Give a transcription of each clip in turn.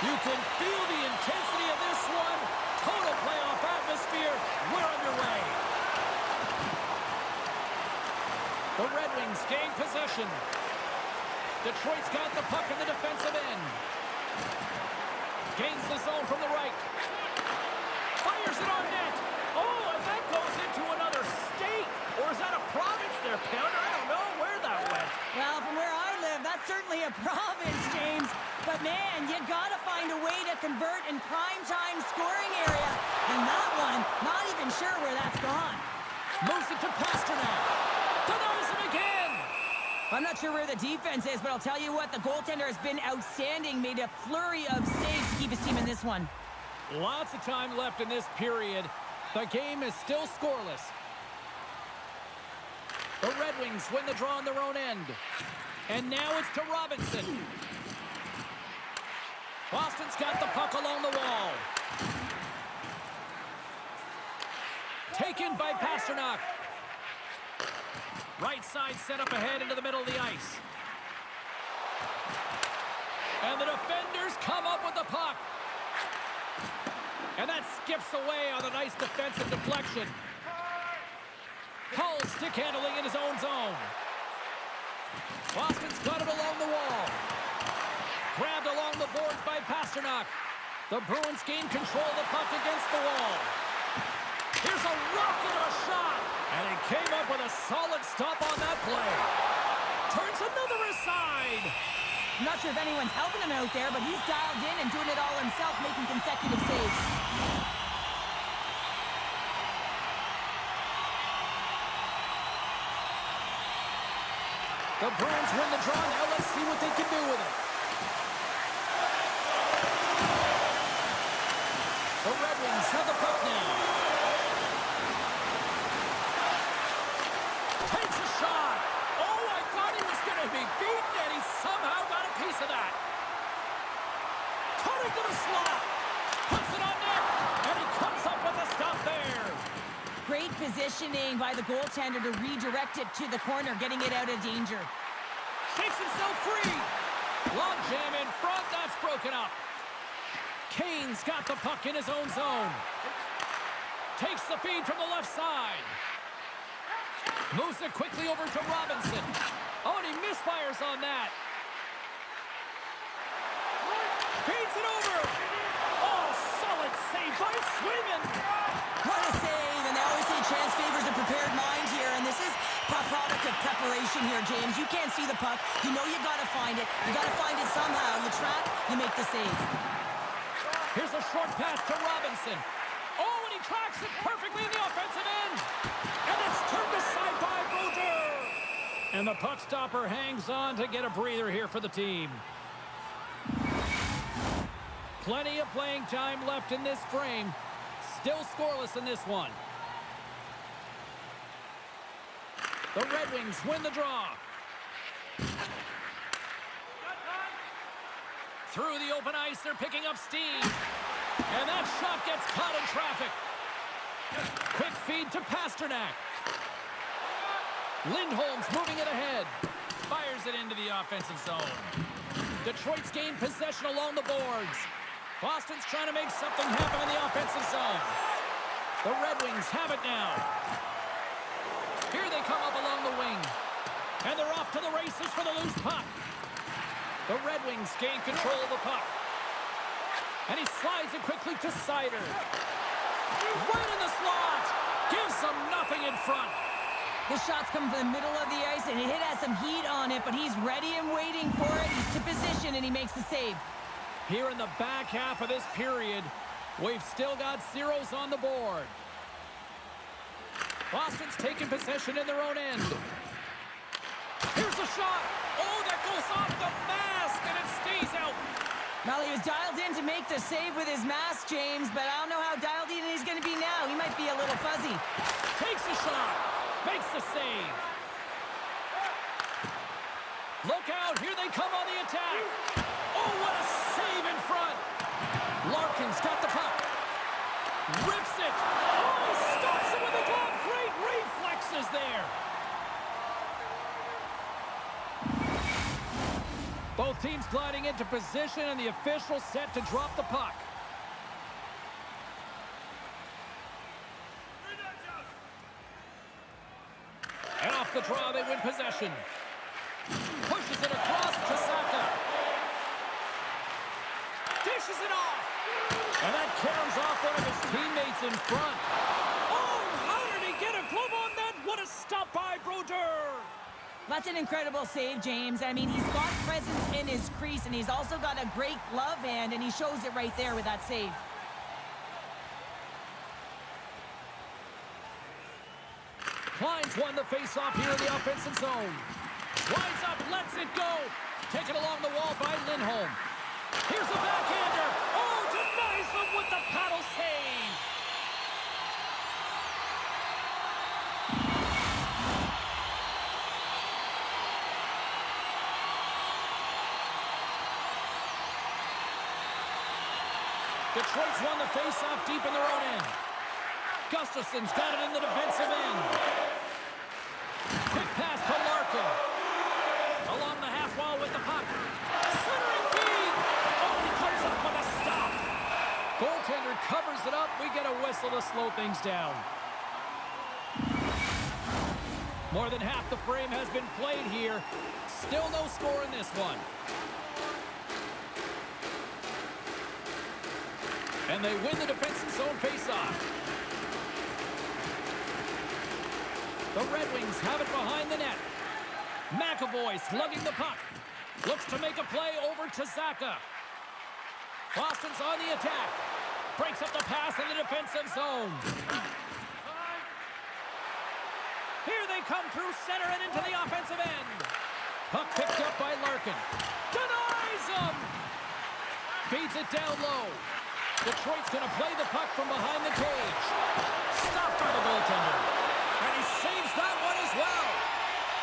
You can feel the intensity of this one. Total playoff atmosphere. We're underway. The Redwings gain possession. Detroit's got the puck in the defensive end. Gains the zone from the right. Fires it on net. Oh, and that goes into another state. Or is that a province there, Pounder? I don't know where that went. Well, from where I live, that's certainly a province, James. But, man, you got to find a way to convert in prime-time scoring area. And that one, not even sure where that's gone. Moves it to Pasternak. Denies him again. I'm not sure where the defense is, but I'll tell you what, the goaltender has been outstanding. Made a flurry of saves to keep his team in this one. Lots of time left in this period. The game is still scoreless. The Red Wings win the draw on their own end. And now it's to Robinson. Boston's got the puck along the wall. Taken by Pasternak. Right side set up ahead into the middle of the ice. And the defenders come up with the puck. And that skips away on a nice defensive deflection. Hull stick handling in his own zone. Boston's got it along the wall. Grabbed along the boards by Pasternak. The Bruins gain control of the puck against the wall. Here's a rocket of a shot. And he came up with a solid stop on that play. Turns another aside. I'm not sure if anyone's helping him out there, but he's dialed in and doing it all himself, making consecutive saves. The Bruins win the draw. Now let's see what they can do with it. The Red Wings have the puck now. Takes a shot. Oh, I thought he was going to be beaten, and he somehow got a piece of that. Cutting to the slot. Puts it on net, and he comes up with a stop there. Great positioning by the goaltender to redirect it to the corner, getting it out of danger. Shakes himself free. Long jam in front. That's broken up. Kane's got the puck in his own zone. Takes the feed from the left side. Moves it quickly over to Robinson. Oh, and he misfires on that. Feeds it over. Oh, solid save by Swayman. What a save, and they always say chance favors a prepared mind here, and this is a product of preparation here, James. You can't see the puck. You know you got to find it. You got to find it somehow. You track, you make the save. Here's a short pass to Robinson. Oh, and he tracks it perfectly in the offensive end. And it's turned aside by Bouger. And the puck stopper hangs on to get a breather here for the team. Plenty of playing time left in this frame. Still scoreless in this one. The Red Wings win the draw. Through the open ice, they're picking up steam. And that shot gets caught in traffic. Quick feed to Pasternak. Lindholm's moving it ahead. Fires it into the offensive zone. Detroit's gained possession along the boards. Boston's trying to make something happen in the offensive zone. The Red Wings have it now. Here they come up along the wing. And they're off to the races for the loose puck. The Red Wings gain control of the puck. And he slides it quickly to Sider. Right in the slot. Gives them nothing in front. The shot's coming from the middle of the ice, and it has some heat on it, but he's ready and waiting for it. He's to position, and he makes the save. Here in the back half of this period, we've still got zeros on the board. Boston's taking possession in their own end. Here's a shot. Oh, that goes off the mask, and it stays out. Well, he was dialed in to make the save with his mask, James, but I don't know how dialed in he's going to be now. He might be a little fuzzy. Takes a shot. Makes the save. Look out. Here they come on the attack. Oh, what a save in front. Larkin's got the puck. Rips it. Oh, he stops it with a glove. Great reflexes there. Both teams gliding into position, and the official set to drop the puck. And off the draw, they win possession. Pushes it across to Saka. Dishes it off. And that caroms off one of his teammates in front. Oh, how did he get a glove on that? What a stop by Brodeur. That's an incredible save, James. I mean, he's got presence in his crease, and he's also got a great glove hand, and he shows it right there with that save. Klein's won the face-off here in the offensive zone. Winds up, lets it go. Taken along the wall by Lindholm. Here's a backhander. Oh, denies him with the paddle save. Detroit's won the face-off deep in their own end. Gustafson's got it in the defensive end. Quick pass to Larkin. Along the half wall with the puck. Centering feed. Oh, he comes up with a stop. Goaltender covers it up. We get a whistle to slow things down. More than half the frame has been played here. Still no score in this one. And they win the defensive zone faceoff. The Redwings have it behind the net. McAvoy slugging the puck. Looks to make a play over to Saka. Boston's on the attack. Breaks up the pass in the defensive zone. Here they come through center and into the offensive end. Puck picked up by Larkin. Denies him! Feeds it down low. Detroit's going to play the puck from behind the cage. Stopped by the goaltender. And he saves that one as well.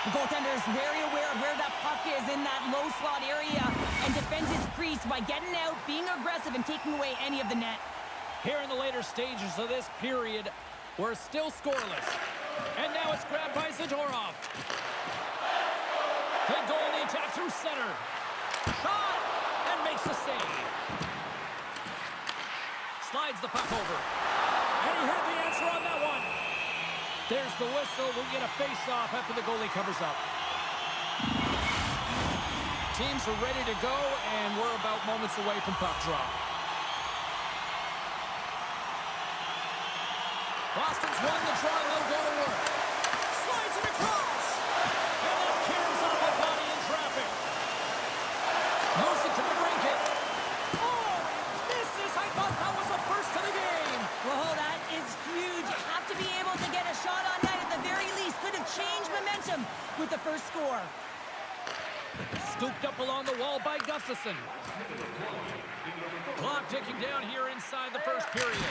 The goaltender is very aware of where that puck is in that low slot area and defends his crease by getting out, being aggressive, and taking away any of the net. Here in the later stages of this period, we're still scoreless. And now it's grabbed by Zadorov. They go on the attack through center. Shot! And makes the save. Slides the puck over. And he had the answer on that one. There's the whistle. We'll get a face-off after the goalie covers up. Teams are ready to go, and we're about moments away from puck drop. Boston's won the draw, and they'll go to work. Slides it across. And that caroms off a body in traffic. Moves it to the brink hit. Oh, misses. I thought that was the first of the game. Well, that is huge. You have to be able to get a shot on net at the very least. Could have changed momentum with the first score. Scooped up along the wall by Gustafson. Clock ticking down here inside the first period.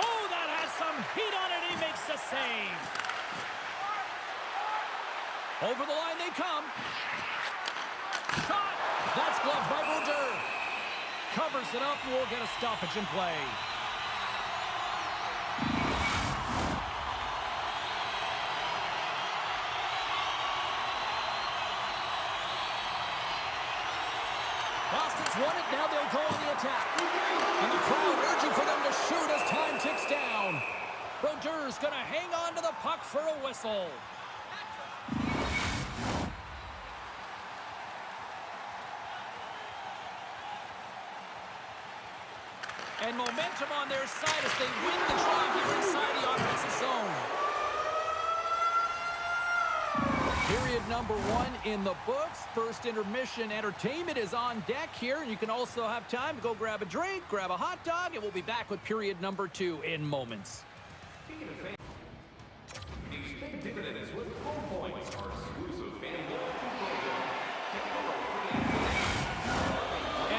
Oh, that has some heat on it. He makes the save. Over the line they come. Shot. That's gloved by Brodeur. Covers it up. We'll get a stoppage in play. Boston's won it. Now they'll go on the attack. And the crowd urging for them to shoot as time ticks down. Brodeur's going to hang on to the puck for a whistle. And momentum on their side as they win the draw here inside the offensive zone. Period number 1 in the books. First intermission entertainment is on deck here. You can also have time to go grab a drink, grab a hot dog, and we'll be back with period number 2 in moments. And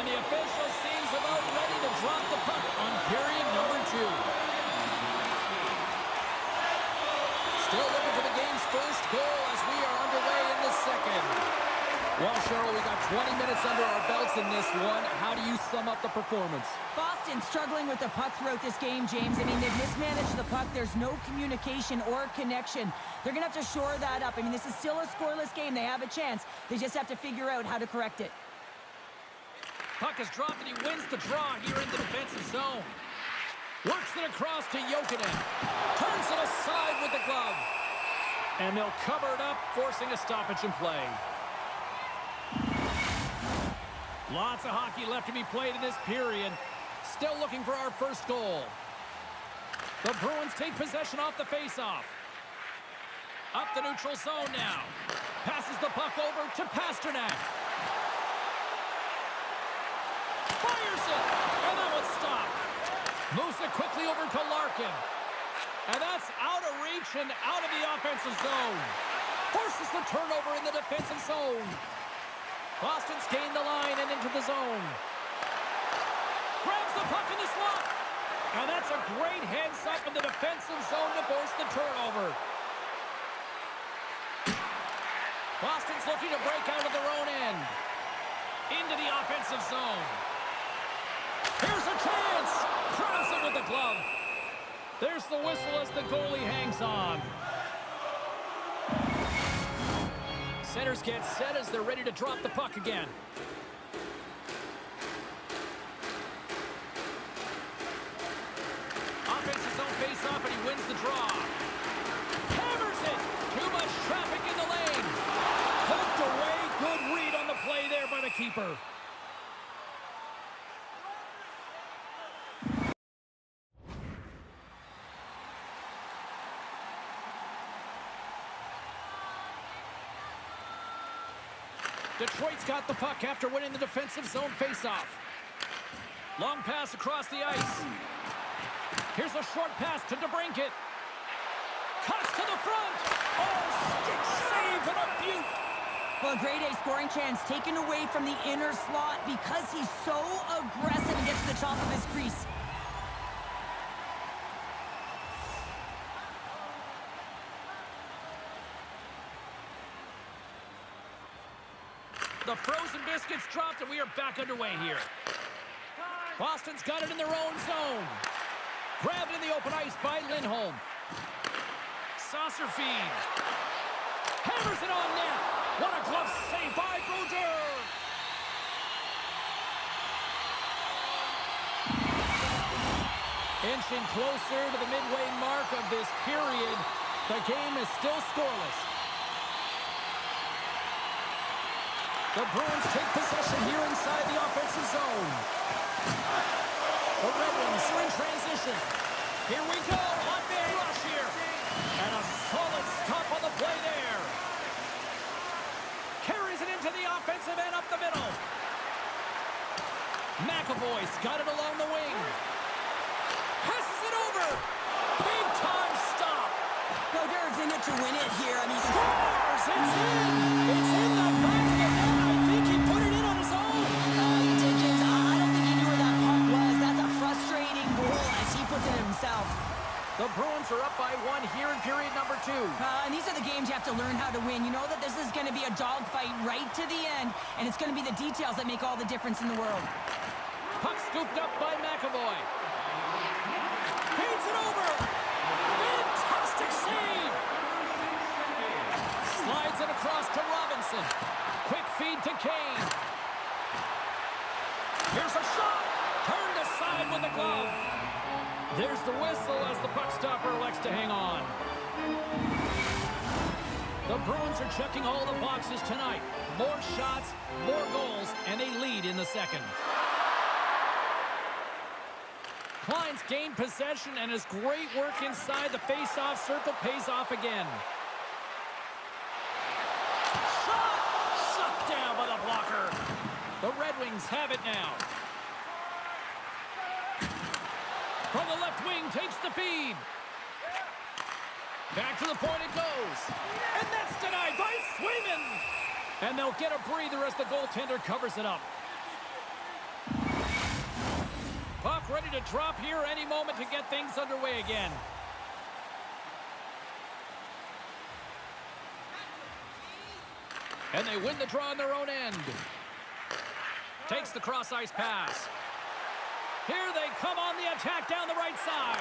the official seems about ready to drop the puck on period number 2. Still looking for the game's first goal as we are underway in the second. Well, Cheryl, we got 20 minutes under our belts in this one. How do you sum up the performance? Boston struggling with the puck throughout this game, James. I mean, they've mismanaged the puck. There's no communication or connection. They're going to have to shore that up. I mean, this is still a scoreless game. They have a chance. They just have to figure out how to correct it. Puck is dropped and he wins the draw here in the defensive zone. Works it across to Jokinen. Turns it aside with the glove. And they'll cover it up, forcing a stoppage in play. Lots of hockey left to be played in this period. Still looking for our first goal. The Bruins take possession off the faceoff. Up the neutral zone now. Passes the puck over to Pasternak. Fires it, and that one's stopped. Moves it quickly over to Larkin. And that's out of reach and out of the offensive zone. Forces the turnover in the defensive zone. Boston's gained the line and into the zone. Grabs the puck in the slot. And that's a great heads-up in the defensive zone to force the turnover. Boston's looking to break out of their own end. Into the offensive zone. Here's a chance. Grabs it with the glove. There's the whistle as the goalie hangs on. Centers get set as they're ready to drop the puck again. Offensive zone face-off, and he wins the draw. Hammers it. Too much traffic in the lane. Poked away. Good read on the play there by the keeper. Detroit's got the puck after winning the defensive zone faceoff. Long pass across the ice. Here's a short pass to DeBrincat. Cuts to the front. Oh, stick save and a beaut. Well, a grade A scoring chance taken away from the inner slot because he's so aggressive and gets to the top of his crease. The frozen biscuits dropped, and we are back underway here. Boston's got it in their own zone. Grabbed in the open ice by Lindholm. Saucer feed. Hammers it on net. What a glove save by Brodeur. Inching closer to the midway mark of this period. The game is still scoreless. The Bruins take possession here inside the offensive zone. The Redwings are in transition. Here we go. On big rush here. And a solid stop on the play there. Carries it into the offensive end up the middle. McAvoy's got it along the wing. Passes it over. Big time stop. Brodeur is in it to win it here. I mean, scores. It's in. It's in the back of the net. I think he put it in on his own. He did, James. I don't think he knew where that puck was. That's a frustrating goal as he puts it in himself. The Bruins are up by one here in period number 2. And these are the games you have to learn how to win. You know that this is going to be a dogfight right to the end, and it's going to be the details that make all the difference in the world. Puck scooped up by McAvoy. Feeds it over. Fantastic save. Slides it across to Robinson. Quick feed to Kane. Here's a shot. Turned aside with the glove. There's the whistle as the puck stopper elects to hang on. The Bruins are checking all the boxes tonight. More shots, more goals, and they lead in the second. Klein's gained possession, and his great work inside the face-off circle pays off again. Shot! Shut down by the blocker. The Redwings have it now. From the left wing, takes the feed. Back to the point it goes. And that's denied by Swayman. And they'll get a breather as the goaltender covers it up. Puck ready to drop here any moment to get things underway again. And they win the draw on their own end. Takes the cross-ice pass. Here they come on the attack down the right side.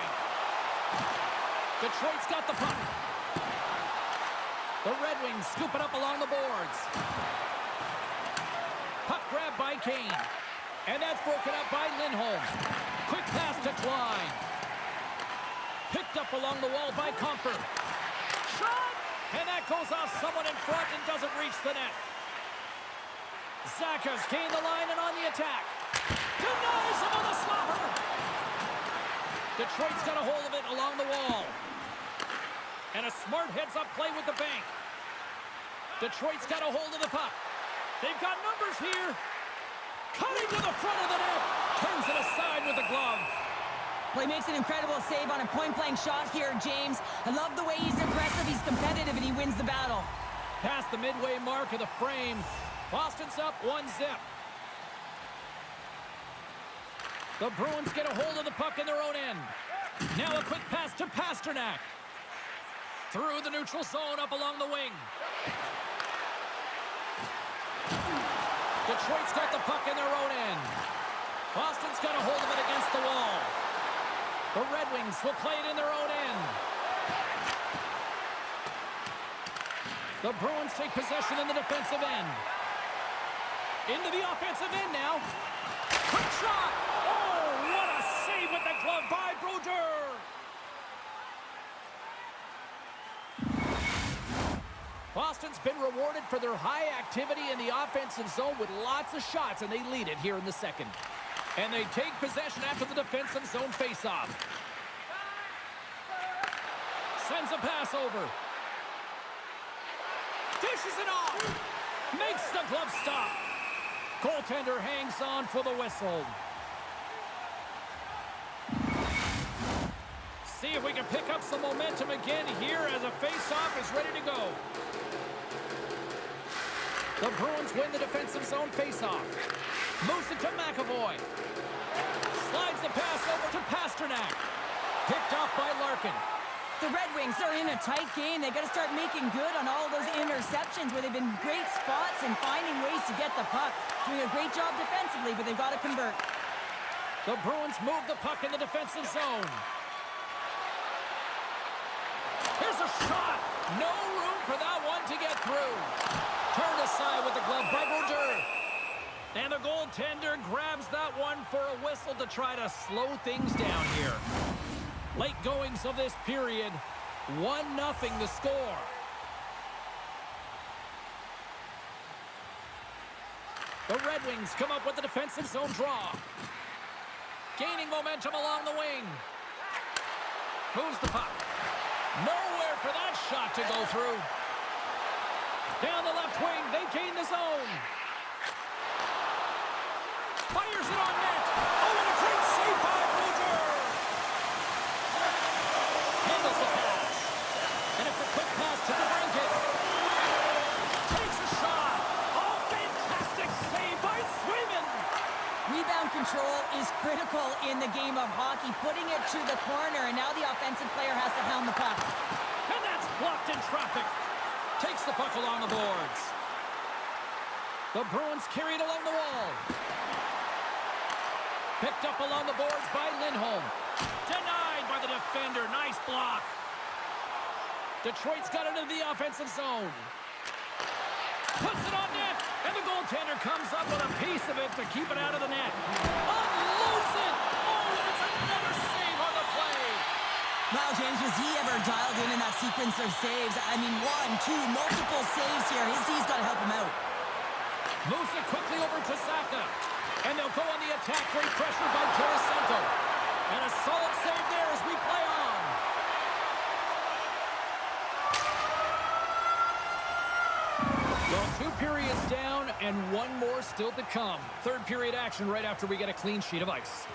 Detroit's got the puck. The Red Wings scoop it up along the boards. Puck grab by Kane. And that's broken up by Lindholm. Quick pass to Klein. Picked up along the wall by Comfort. Shot! And that goes off someone in front and doesn't reach the net. Zacha's gained the line and on the attack. Denies him on the slapper. Detroit's got a hold of it along the wall. And a smart heads-up play with the bank. Detroit's got a hold of the puck. They've got numbers here. Cutting to the front of the net. Turns it aside with the glove. Well, he makes an incredible save on a point-blank shot here, James. I love the way he's aggressive, he's competitive, and he wins the battle. Past the midway mark of the frame. Boston's up 1-0. The Bruins get a hold of the puck in their own end. Now a quick pass to Pasternak. Through the neutral zone up along the wing. Detroit's got the puck in their own end. Boston's got a hold of it against the wall. The Redwings will play it in their own end. The Bruins take possession in the defensive end. Into the offensive end now. Quick shot! Oh, what a save with the glove by Brodeur! Boston's been rewarded for their high activity in the offensive zone with lots of shots, and they lead it here in the second. And they take possession after the defensive zone faceoff. Sends a pass over. Dishes it off. Makes the glove stop. Goaltender hangs on for the whistle. See if we can pick up some momentum again here as a faceoff is ready to go. The Bruins win the defensive zone faceoff. Moves it to McAvoy. Slides the pass over to Pasternak. Picked off by Larkin. The Red Wings are in a tight game. They got to start making good on all those interceptions where they've been great spots and finding ways to get the puck. Doing a great job defensively, but they've got to convert. The Bruins move the puck in the defensive zone. Here's a shot. No room for that one to get through. Turned aside with the glove by Brodeur. And the goaltender grabs that one for a whistle to try to slow things down here. Late goings of this period, 1-0 the score. The Red Wings come up with the defensive zone draw. Gaining momentum along the wing. Moves the puck. Nowhere for that shot to go through. Down the left wing, they gain the zone. Fires it on net. Oh, and a great save by Brodeur. Handles the pass. And it's a quick pass to DeBrincat. Takes a shot. Oh, fantastic save by Swayman. Rebound control is critical in the game of hockey. Putting it to the corner, and now the offensive player has to hound the puck. And that's blocked in traffic. Takes the puck along the boards. The Bruins carry it along the wall. Picked up along the boards by Lindholm. Denied by the defender. Nice block. Detroit's got it into the offensive zone. Puts it on net. And the goaltender comes up with a piece of it to keep it out of the net. Unloads it. Oh, and it's another save on the play. Wow, James, was he ever dialed in that sequence of saves? I mean, 1, 2, multiple saves here. His D's got to help him out. Moves it quickly over to Zacha. And they'll go on the attack. Great pressure by Tarasenko. And a solid save there as we play on. Well, 2 periods down and 1 more still to come. Third period action right after we get a clean sheet of ice.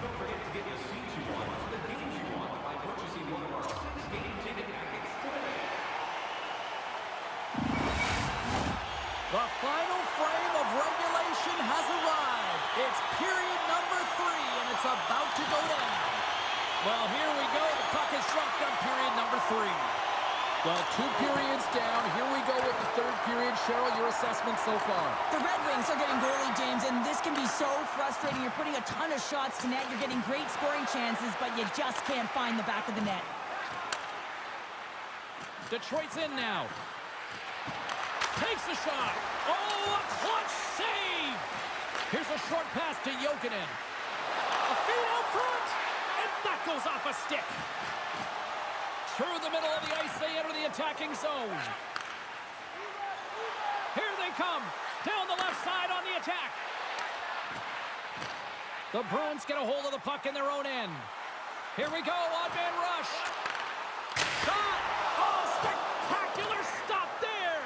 Don't forget to get the seats you want to the games you want by purchasing one of our 6-game ticket packets today. The final frame of regulation has arrived. It's period number 3, and it's about to go down. Well, here we go. The puck is dropped on period number 3. Well, 2 periods down. Here we go with the third period. Cheryl, your assessment so far? The Red Wings are getting goalie, James, and this can be so frustrating. You're putting a ton of shots to net. You're getting great scoring chances, but you just can't find the back of the net. Detroit's in now. Takes the shot. Oh, a clutch save! Here's a short pass to Jokinen. A feed out front, and that goes off a stick. Through the middle of the ice, they enter the attacking zone. Here they come, down the left side on the attack. The Bruins get a hold of the puck in their own end. Here we go, odd man rush. Shot! Oh, spectacular stop there!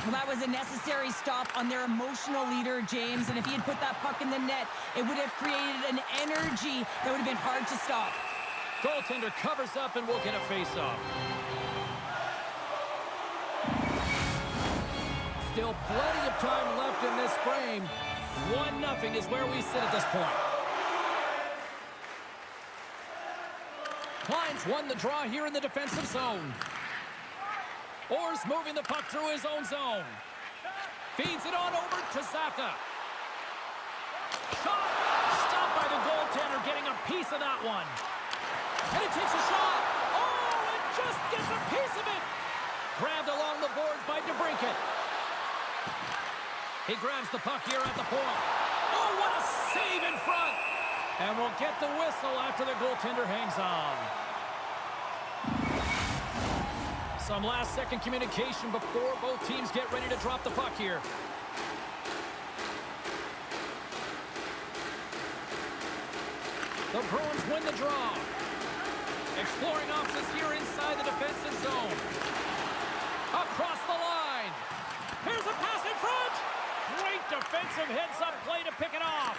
Well, that was a necessary stop on their emotional leader, James. And if he had put that puck in the net, it would have created an energy that would have been hard to stop. Goaltender covers up and we'll get a face-off. Still plenty of time left in this frame. 1-0 is where we sit at this point. Klein's won the draw here in the defensive zone. Orr's moving the puck through his own zone. Feeds it on over to Zacha. Shot! Stopped by the goaltender, getting a piece of that one. And he takes a shot. Oh, and just gets a piece of it. Grabbed along the boards by DeBrincat. He grabs the puck here at the point. Oh, what a save in front. And we'll get the whistle after the goaltender hangs on. Some last-second communication before both teams get ready to drop the puck here. The Bruins win the draw. Exploring options here inside the defensive zone. Across the line. Here's a pass in front. Great defensive heads-up play to pick it off.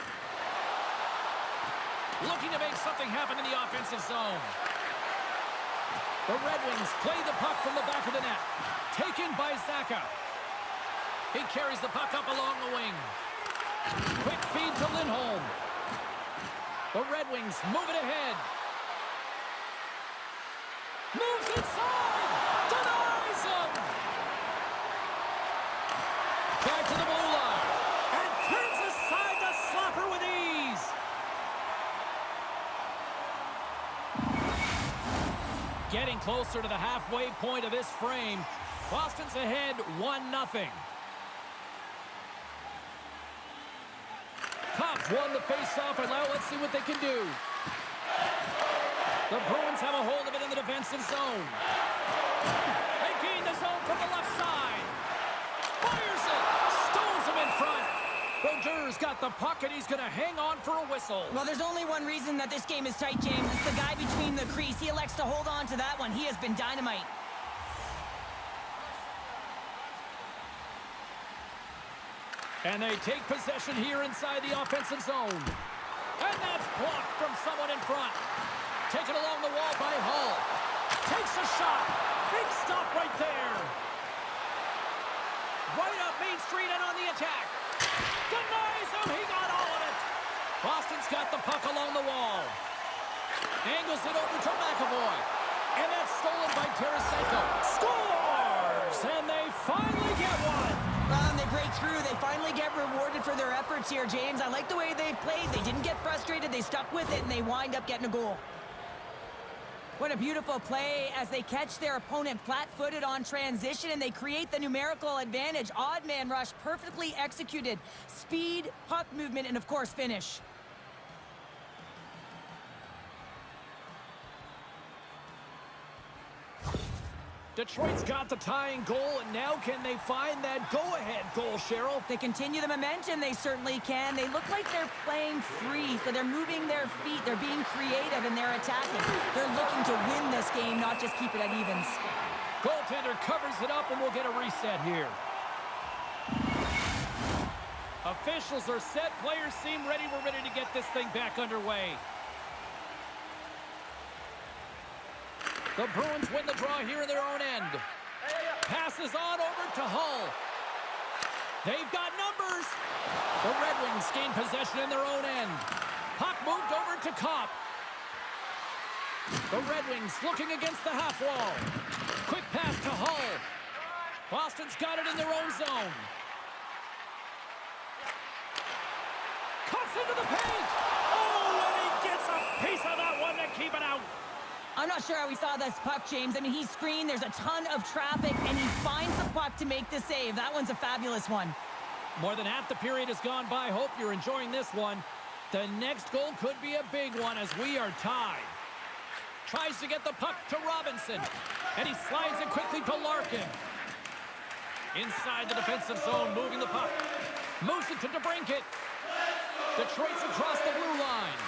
Looking to make something happen in the offensive zone. The Redwings play the puck from the back of the net. Taken by Zacha. He carries the puck up along the wing. Quick feed to Lindholm. The Redwings move it ahead. Moves inside. Denies him. Back to the blue line. And turns aside the slapper with ease. Getting closer to the halfway point of this frame. Boston's ahead 1-0. Cops won the face-off, and now let's see what they can do. The Bruins have a hold of it in the defensive zone. They gain the zone from the left side. Fires it. Stones him in front. Brodeurs got the puck, and he's going to hang on for a whistle. Well, there's only one reason that this game is tight, James. It's the guy between the crease. He elects to hold on to that one. He has been dynamite. And they take possession here inside the offensive zone. And that's blocked from someone in front. Taken along the wall by Hull. Takes a shot. Big stop right there. Right up Main Street and on the attack. Denies him. He got all of it. Boston's got the puck along the wall. Angles it over to McAvoy. And that's stolen by Tarasenko. Scores! And they finally get one. Well, and they break through. They finally get rewarded for their efforts here, James. I like the way they played. They didn't get frustrated. They stuck with it, and they wind up getting a goal. What a beautiful play as they catch their opponent flat-footed on transition, and they create the numerical advantage. Odd man rush, perfectly executed. Speed, puck movement, and, of course, finish. Detroit's got the tying goal, and now can they find that go-ahead goal, Cheryl? They continue the momentum. They certainly can. They look like they're playing free, so they're moving their feet. They're being creative, and they're attacking. They're looking to win this game, not just keep it at evens. Goaltender covers it up, and we'll get a reset here. Officials are set. Players seem ready. We're ready to get this thing back underway. The Bruins win the draw here in their own end. Passes on over to Hull. They've got numbers. The Redwings gain possession in their own end. Puck moved over to Kopp. The Redwings looking against the half wall. Quick pass to Hull. Boston's got it in their own zone. Cuts into the paint. Oh, and he gets a piece of that one to keep it out. I'm not sure how we saw this puck, James. I mean, he screened, there's a ton of traffic, and he finds the puck to make the save. That one's a fabulous one. More than half the period has gone by. Hope you're enjoying this one. The next goal could be a big one as we are tied. Tries to get the puck to Robinson. And he slides it quickly to Larkin. Inside the defensive zone, moving the puck. Moves it to DeBrincat. Detroit's across the blue line.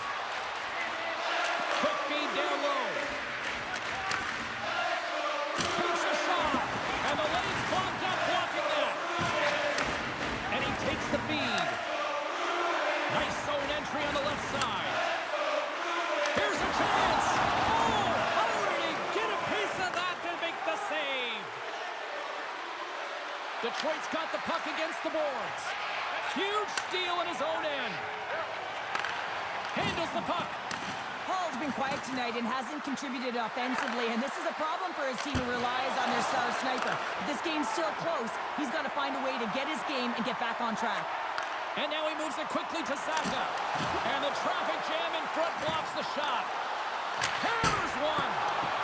Quick feed down low. Takes a shot. And the lane's clogged up, blocking that. And he takes the feed. Nice zone entry on the left side. Here's a chance. Oh, how did he get a piece of that to make the save? Detroit's got the puck against the boards. Huge steal in his own end. Handles the puck. Hall's been quiet tonight and hasn't contributed offensively, and this is a problem for his team who relies on their star sniper. If this game's still close, he's got to find a way to get his game and get back on track. And now he moves it quickly to Saka. And the traffic jam in front blocks the shot. Hammers one.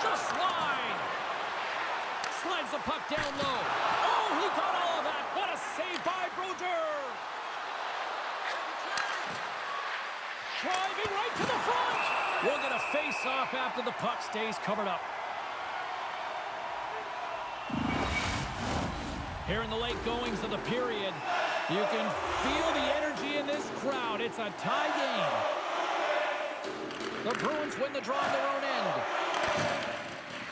Just wide. Slides the puck down low. Oh, he got all of that. What a save by Brodeur. Driving right to the front. We'll get a face-off after the puck stays covered up. Here in the late goings of the period, you can feel the energy in this crowd. It's a tie game. The Bruins win the draw on their own end.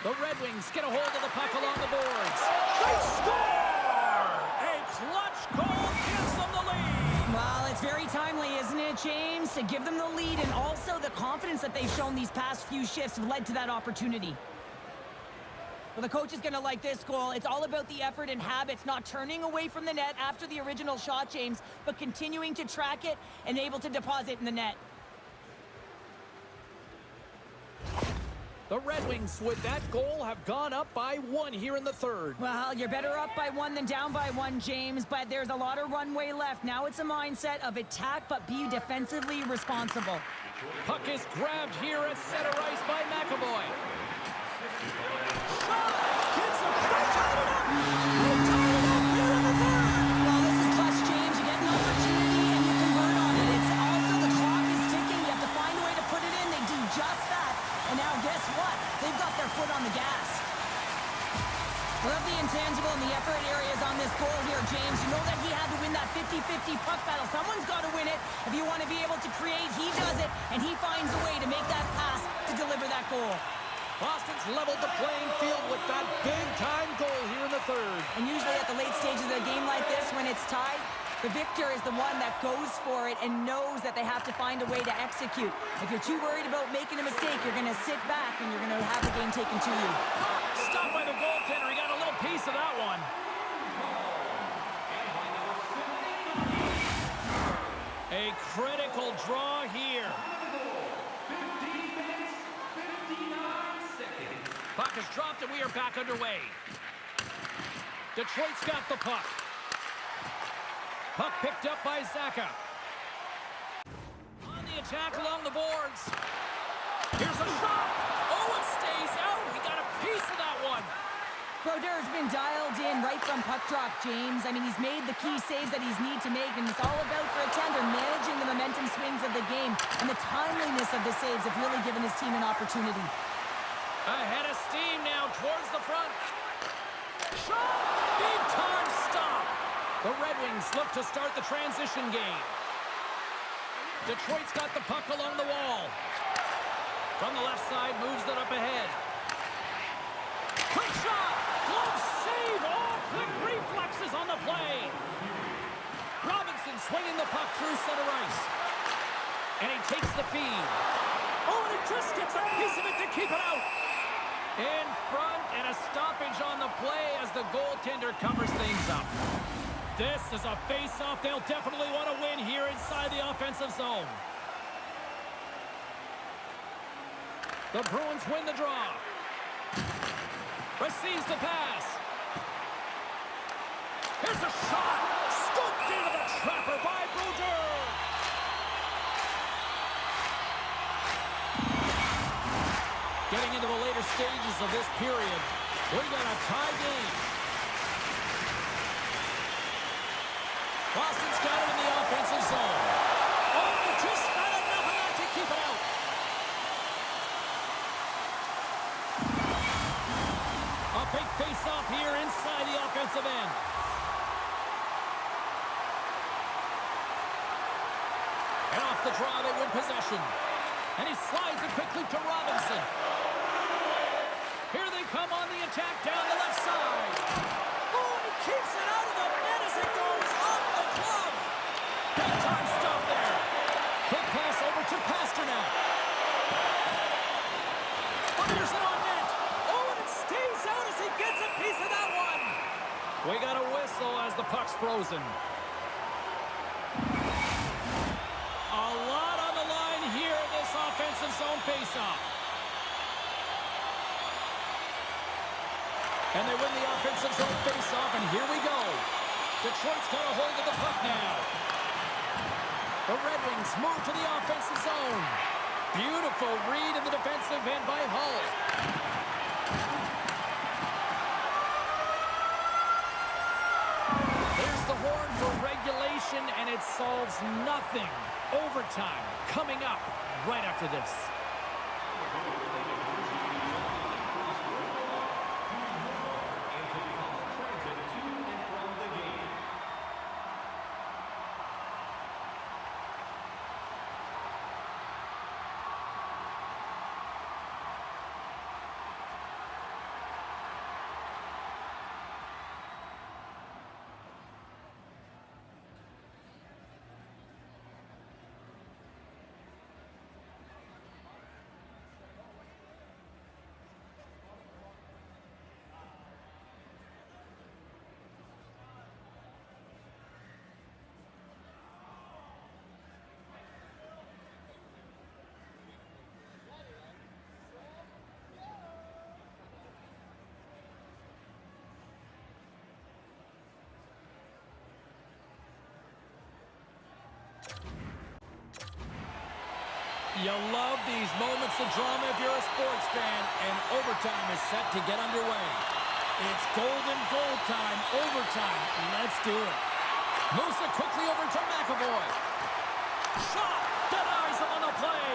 The Redwings get a hold of the puck along the boards. They score! A clutch goal gives them the lead. Well, it's very timely, isn't it, James? To give them the lead, and also the confidence that they've shown these past few shifts have led to that opportunity. Well, the coach is going to like this goal. It's all about the effort and habits, not turning away from the net after the original shot, James, but continuing to track it and able to deposit in the net. The Redwings, with that goal, have gone up by 1 here in the third. Well, you're better up by 1 than down by 1, James, but there's a lot of runway left. Now it's a mindset of attack, but be defensively responsible. Puck is grabbed here at center ice by McAvoy. Shot! Gets him! They tied it up! They tied it up here in the third! Well, this is clutch, James. You get an opportunity and you convert on it. It's also the clock is ticking. You have to find a way to put it in. They do just that. And now guess what? They've got their foot on the gas. Love the intangible and the effort areas on this goal here, James. You know that he had to win that 50-50 puck battle. Someone's got to win it. If you want to be able to create, he does it. And he finds a way to make that pass to deliver that goal. Boston's leveled the playing field with that big-time goal here in the third. And usually at the late stages of a game like this, when it's tied, the victor is the one that goes for it and knows that they have to find a way to execute. If you're too worried about making a mistake, you're going to sit back and you're going to have the game taken to you. Stopped by the goaltender. He got a little piece of that one. A critical draw here. Puck is dropped and we are back underway. Detroit's got the puck. Puck picked up by Saka. On the attack along the boards. Here's a shot. Oh, it stays out. He got a piece of that one. Brodeur's been dialed in right from puck drop, James. I mean, he's made the key saves that he's need to make, and it's all about for a tender managing the momentum swings of the game, and the timeliness of the saves have really given his team an opportunity. Ahead of steam now towards the front. Shot! Big time stop. The Redwings look to start the transition game. Detroit's got the puck along the wall. From the left side, moves it up ahead. Quick shot! Glove save! Oh, quick reflexes on the play. Robinson swinging the puck through center ice. And he takes the feed. Oh, and he just gets a piece of it to keep it out. In front, and a stoppage on the play as the goaltender covers things up. This is a face-off they'll definitely want to win here inside the offensive zone. The Bruins win the draw. Receives the pass. Here's a shot. Scooped into the trapper by Brodeur. Getting into the later stages of this period, we got a tie game. Boston's got it in the offensive zone. Oh, just not enough of that to keep it out. A big face-off here inside the offensive end. And off the draw, they win possession. And he slides it quickly to Robinson. Here they come on the attack down the left side. Oh, and he keeps it out of the net as it goes off the glove. Big time stop there. Quick pass over to Pasternak. Fires it on net. Oh, and it stays out as he gets a piece of that one. We got a whistle as the puck's frozen. A lot on the line here in this offensive zone faceoff. And they win the offensive zone faceoff, and here we go. Detroit's got a hold of the puck now. The Redwings move to the offensive zone. Beautiful read in the defensive end by Hull. There's the horn for regulation, and it solves nothing. Overtime coming up right after this. You love these moments of drama if you're a sports fan, and overtime is set to get underway. It's golden goal time, overtime. Let's do it. Moves it quickly over to McAvoy. Shot! Denies him on the play.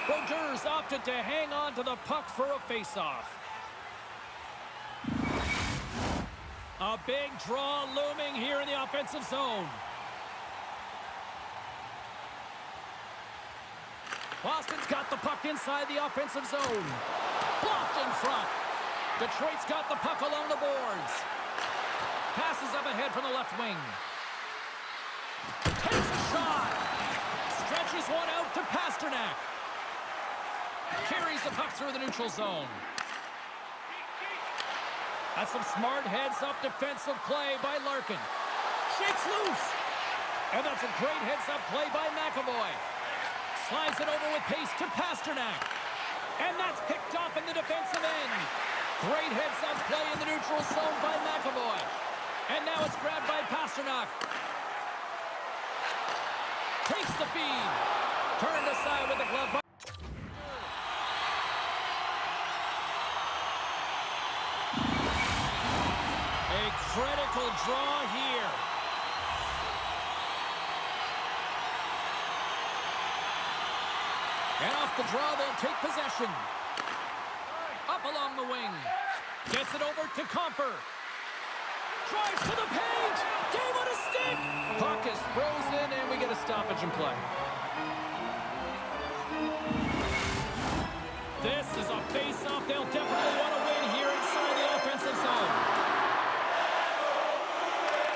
Brodeurs opted to hang on to the puck for a faceoff. A big draw looming here in the offensive zone. Boston's got the puck inside the offensive zone. Blocked in front. Detroit's got the puck along the boards. Passes up ahead from the left wing. Takes a shot. Stretches one out to Pasternak. Carries the puck through the neutral zone. That's some smart heads-up defensive play by Larkin. Shakes loose. And that's a great heads-up play by McAvoy. Slides it over with pace to Pasternak. And that's picked off in the defensive end. Great heads-up play in the neutral zone by McAvoy. And now it's grabbed by Pasternak. Takes the feed. Turned aside with the glove by... A critical draw here. And off the draw, they'll take possession. Up along the wing. Gets it over to Comfer. Drives to the paint. Game on a stick. Puck is frozen, and we get a stoppage in play. This is a face-off they'll definitely want to win here inside the offensive zone.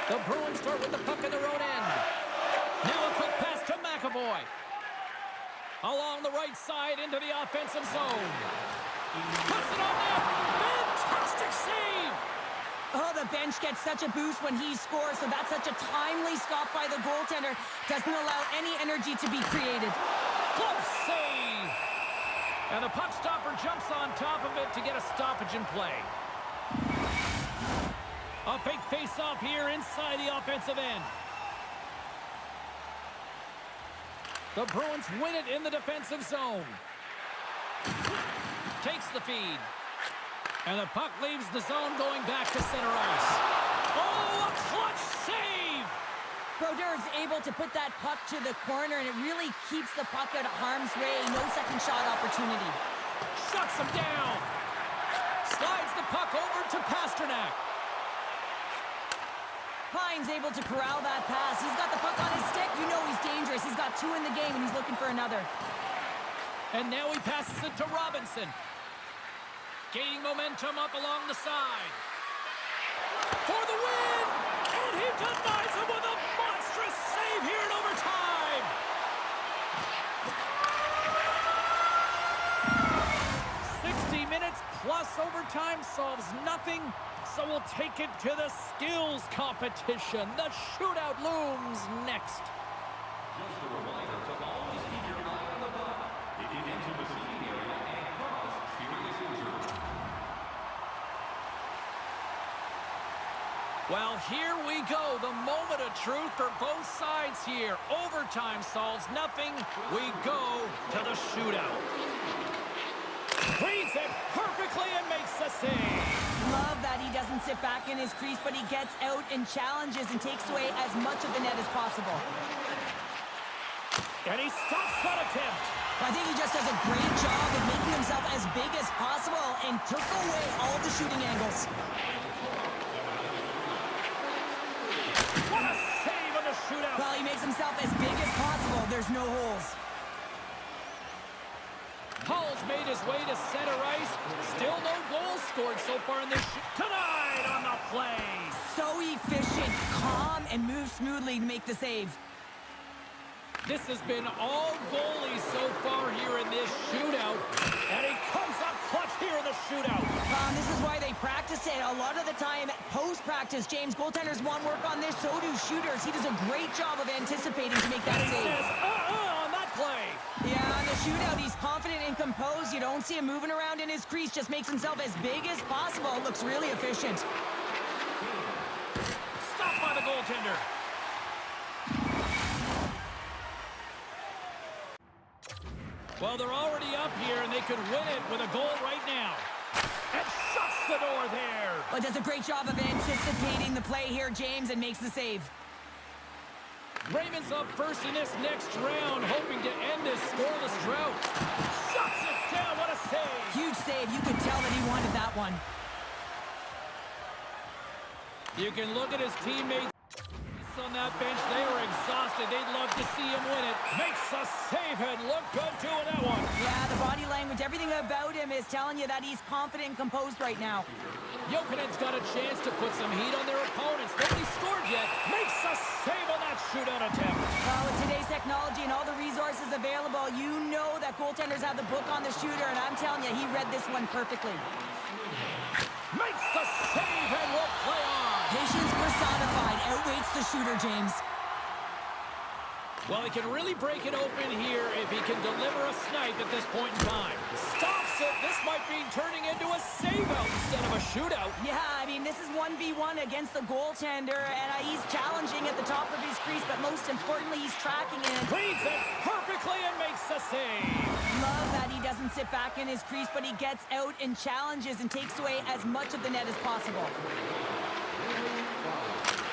The Bruins start with the puck in their own end. Now a quick pass to McAvoy. Along the right side into the offensive zone. Puts it on net. Fantastic save. Oh, the bench gets such a boost when he scores, so that's such a timely stop by the goaltender. Doesn't allow any energy to be created. Good save. And the puck stopper jumps on top of it to get a stoppage in play. A big face-off here inside the offensive end. The Bruins win it in the defensive zone. Takes the feed. And the puck leaves the zone going back to center ice. Oh, a clutch save! Brodeur is able to put that puck to the corner, and it really keeps the puck out of harm's way. No second shot opportunity. Shuts him down. Slides the puck over to Pasternak. Klein's able to corral that pass. He's got the puck on his stick. You know he's dangerous. He's got 2 in the game, and he's looking for another. And now he passes it to Robinson. Gaining momentum up along the side. For the win! And he denies him with a monstrous save here in overtime! 60 minutes plus overtime solves nothing, so we'll take it to the skills competition. The shootout looms next. Just a reminder to always keep your eye on the puck. If you get into the seating area and cause serious injury. Well, here we go. The moment of truth for both sides here. Overtime solves nothing. We go to the shootout. Reads it perfectly and makes the save. Love that he doesn't sit back in his crease, but he gets out and challenges and takes away as much of the net as possible. And he stops that attempt. I think he just does a great job of making himself as big as possible and took away all the shooting angles. What a save on the shootout. Well, he makes himself as big as possible. There's no holes. Hull's made his way to center ice. Still no goals scored so far in this tonight on the play. So efficient, calm, and moves smoothly to make the save. This has been all goalies so far here in this shootout. And he comes up clutch here in the shootout. This is why they practice it. A lot of the time, post-practice, James, goaltenders want work on this, so do shooters. He does a great job of anticipating to make that And he save. says, on that play. Yeah, on the shootout, he's confident and composed. You don't see him moving around in his crease. Just makes himself as big as possible. Looks really efficient. Stopped by the goaltender. Well, they're already up here, and they could win it with a goal right now. And shuts the door there. Well, does a great job of anticipating the play here, James, and makes the save. Raymond's up first in this next round, hoping to end this scoreless drought. Shuts it down. What a save. Huge save. You could tell that he wanted that one. You can look at his teammates on that bench. They were exhausted. They'd love to see him win it. Makes a save and look good doing that one. Yeah, the body language, everything about him is telling you that he's confident and composed right now. Jokinen's got a chance to put some heat on their opponents. Nobody scored yet. Makes a save on that shootout attempt. Well, with today's technology and all the resources available, you know that goaltenders have the book on the shooter, and I'm telling you, he read this one perfectly. Makes the save and will play on. Patience personified outweighs the shooter, James. Well, he can really break it open here if he can deliver a snipe at this point in time. Stops it. This might be turning into a save-out instead of a shootout. Yeah, I mean, this is 1v1 against the goaltender, and he's challenging at the top of his crease, but most importantly, he's tracking it. Reads it perfectly and makes the save. Love that he doesn't sit back in his crease, but he gets out and challenges and takes away as much of the net as possible.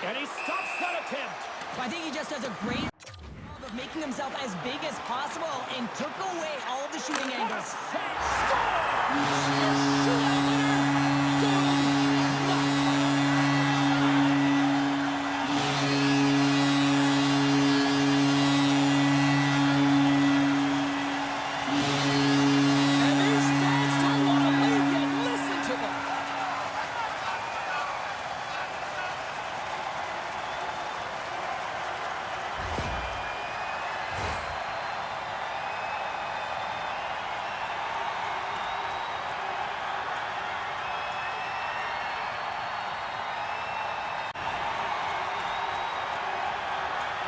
And he stops that attempt. I think he just does a great job of making himself as big as possible and took away all of the shooting angles. Save. Score! Your shootout winner